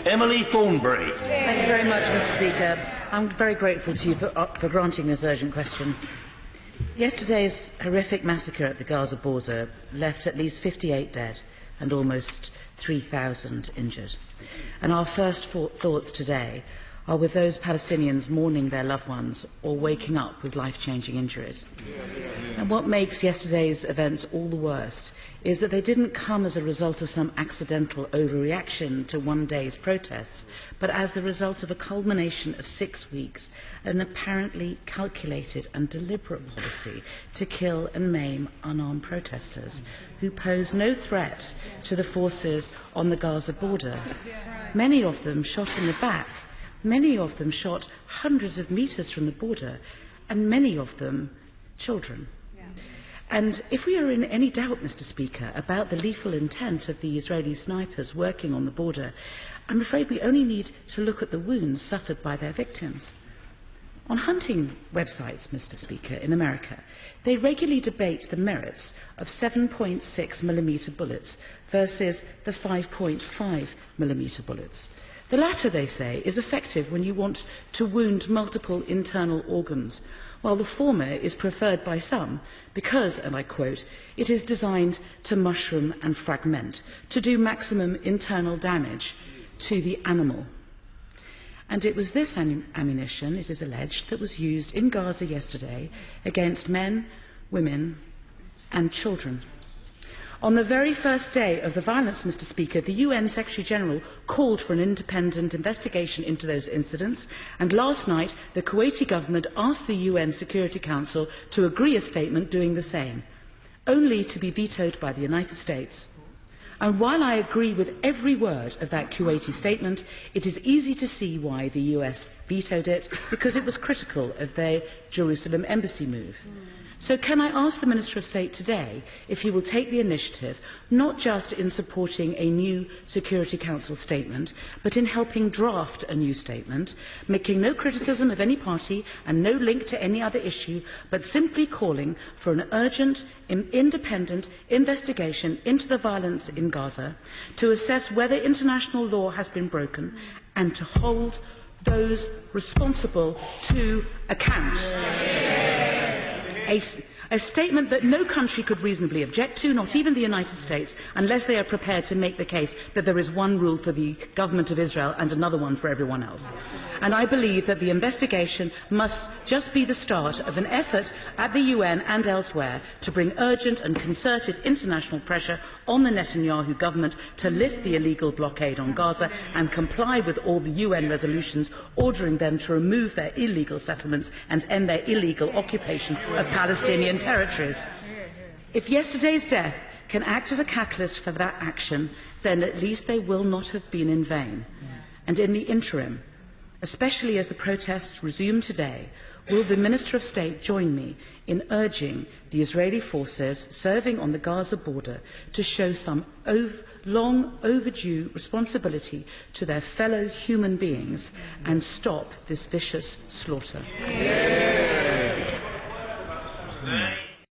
Emily Thornberry. Thank you very much, Mr. Speaker. I'm very grateful to you for granting this urgent question. Yesterday's horrific massacre at the Gaza border left at least 58 dead and almost 3,000 injured. And our first thoughts today are with those Palestinians mourning their loved ones or waking up with life-changing injuries. And what makes yesterday's events all the worst is that they didn't come as a result of some accidental overreaction to one day's protests, but as the result of a culmination of 6 weeks, an apparently calculated and deliberate policy to kill and maim unarmed protesters who pose no threat to the forces on the Gaza border. Many of them shot in the back, many of them shot hundreds of metres from the border, and many of them children. And if we are in any doubt, Mr. Speaker, about the lethal intent of the Israeli snipers working on the border, I'm afraid we only need to look at the wounds suffered by their victims. On hunting websites, Mr. Speaker, in America, they regularly debate the merits of 7.6mm bullets versus the 5.5mm bullets. The latter, they say, is effective when you want to wound multiple internal organs, while the former is preferred by some because, and I quote, it is designed to mushroom and fragment, to do maximum internal damage to the animal. And it was this ammunition, it is alleged, that was used in Gaza yesterday against men, women and children. On the very first day of the violence, Mr. Speaker, the UN Secretary-General called for an independent investigation into those incidents, and last night the Kuwaiti government asked the UN Security Council to agree a statement doing the same, only to be vetoed by the United States. And while I agree with every word of that Kuwaiti statement, it is easy to see why the US vetoed it, because it was critical of their Jerusalem embassy move. So can I ask the Minister of State today if he will take the initiative, not just in supporting a new Security Council statement, but in helping draft a new statement, making no criticism of any party and no link to any other issue, but simply calling for an urgent, independent investigation into the violence in Gaza to assess whether international law has been broken and to hold those responsible to account. A statement that no country could reasonably object to, not even the United States, unless they are prepared to make the case that there is one rule for the government of Israel and another one for everyone else. And I believe that the investigation must just be the start of an effort at the UN and elsewhere to bring urgent and concerted international pressure on the Netanyahu government to lift the illegal blockade on Gaza and comply with all the UN resolutions ordering them to remove their illegal settlements and end their illegal occupation of Palestinian territories. If yesterday's death can act as a catalyst for that action, then at least they will not have been in vain. And in the interim, especially as the protests resume today, will the Minister of State join me in urging the Israeli forces serving on the Gaza border to show some long overdue responsibility to their fellow human beings and stop this vicious slaughter?